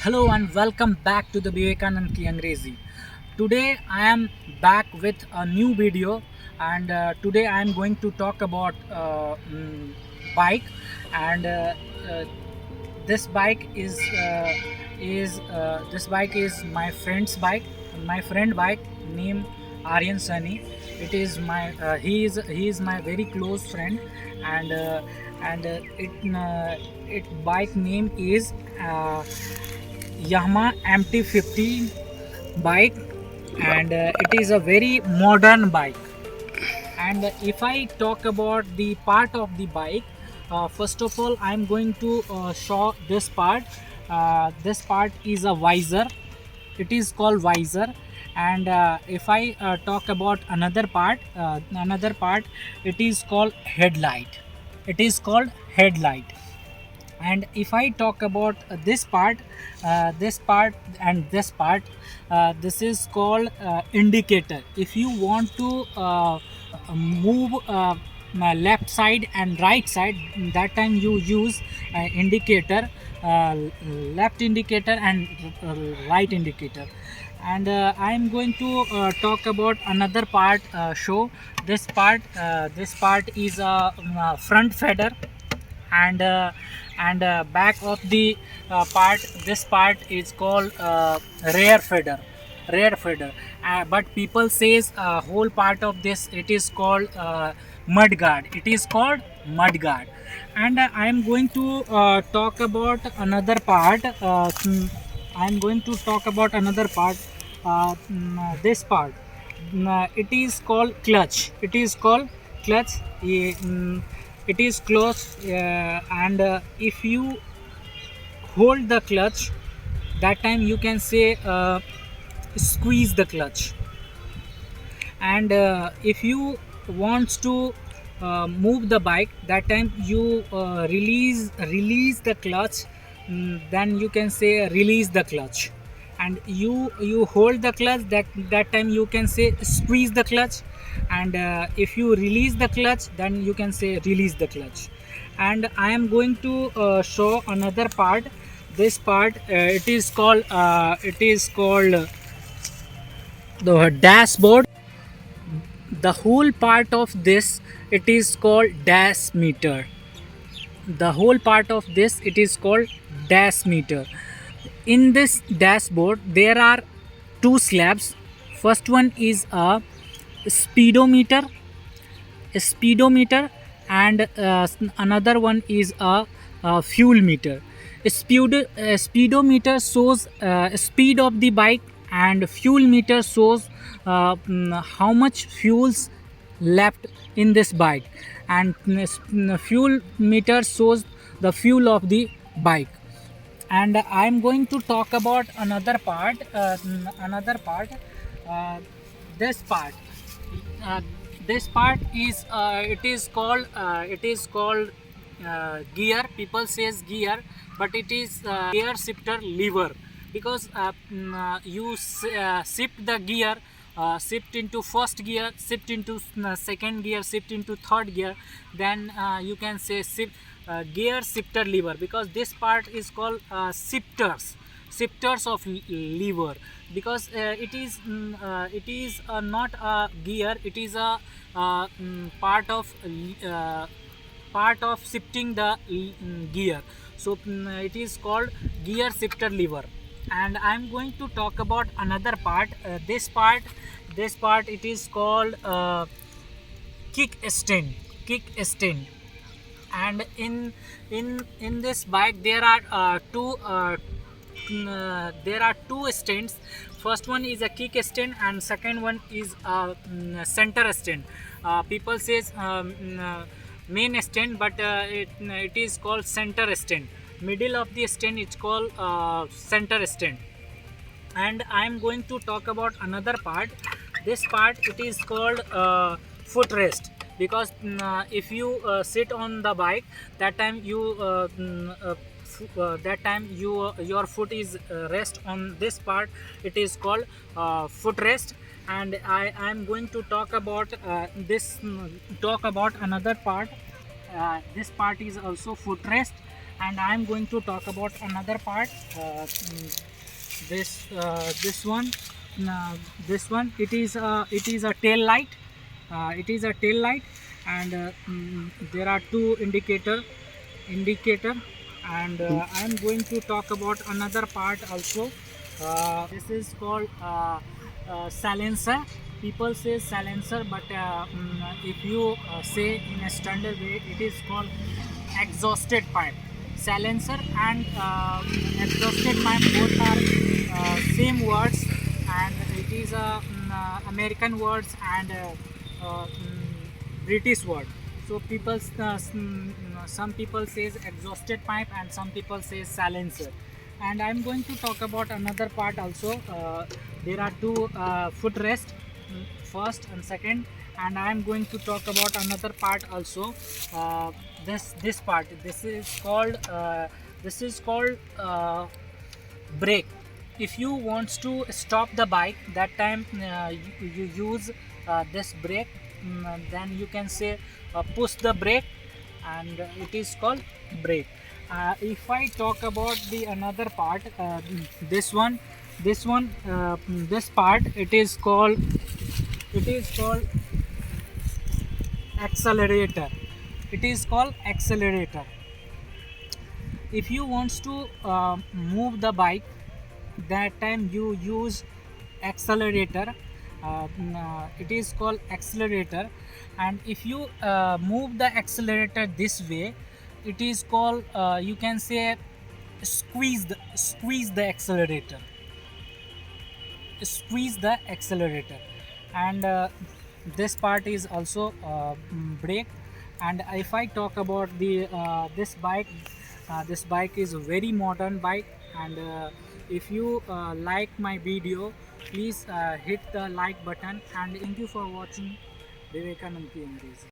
Hello and welcome back to the Vivekanand ki Angreji. Today I am back with a new video, and today I am going to talk about bike. And uh, this bike is my friend's bike, my friend bike named Aryan Sunny. It is my he is my very close friend, and it bike name is Yamaha MT-50 bike, and it is a very modern bike. And if I talk about the part of the bike, first of all I'm going to show this part. This part is a visor. It is called visor. And if I talk about another part, it is called headlight. It is called headlight. And if I talk about this part and this part, this is called indicator. If you want to move my left side and right side, that time you use indicator, left indicator and right indicator. And I am going to talk about another part. Show this part is a front feather, and back of the part, this part is called rear feather. But people says whole part of this, it is called mud guard. It is called mud guard. And I am going to talk about another part. I am going to talk about another part. This part, it is called clutch. It is called clutch. It is closed, and if you hold the clutch, that time you can say squeeze the clutch. And if you wants to move the bike, that time you release the clutch. Then you can say release the clutch. And you hold the clutch, that time you can say squeeze the clutch. And if you release the clutch, then you can say release the clutch. And I am going to show another part. This part, it is called the dashboard. The whole part of this, it is called dash meter. The whole part of this, it is called dash meter. In this dashboard there are two slabs. First one is a speedometer, and another one is a fuel meter. Speedometer shows speed of the bike, and fuel meter shows how much fuels left in this bike. And fuel meter shows the fuel of the bike. And I'm going to talk about uh, this part. uh, this part is it is called gear. People says gear, but it is gear shifter lever. Because shift the gear, shift into first gear, shift into second gear, shift into third gear, then you can say shift gear shifter lever. Because this part is called shifters of lever. Because it is not a gear, it is a uh, part of shifting the gear. So it is called gear shifter lever. And I'm going to talk about another part. This part, it is called kick stand. And in this bike there are two stands. First one is a kick stand, and second one is a center stand. People says main stand, but it is called center stand. Middle of the stand, it's called center stand. And I am going to talk about another part. This part, it is called footrest. Because if you sit on the bike, that time your foot is rest on this part. It is called footrest. And I am going to talk about talk about another part. This part is also footrest. and I am going to talk about another part. This one, this one. It is a tail light. It is a tail light, and there are two indicator, and I am going to talk about another part also. This is called silencer. People say silencer, but if you say in a standard way, it is called exhausted pipe. Silencer and exhausted pipe both are same words, and it is a American words and British word. So people, some people says exhausted pipe and some people say silencer. And I'm going to talk about another part also. There are two footrest, first and second, and I'm going to talk about another part also. This part, this is called brake. If you wants to stop the bike, that time you use this brake. Then you can say push the brake, and it is called brake. If I talk about the another part, this one, this part, it is called accelerator. It is called accelerator. If you wants to move the bike, that time you use accelerator. It is called accelerator. And if you move the accelerator this way, it is called, you can say, squeeze the accelerator. Squeeze the accelerator. And this part is also brake. And if I talk about the this bike is a very modern bike. And if you like my video, please hit the like button, and thank you for watching Vivekanand Ki Angreji.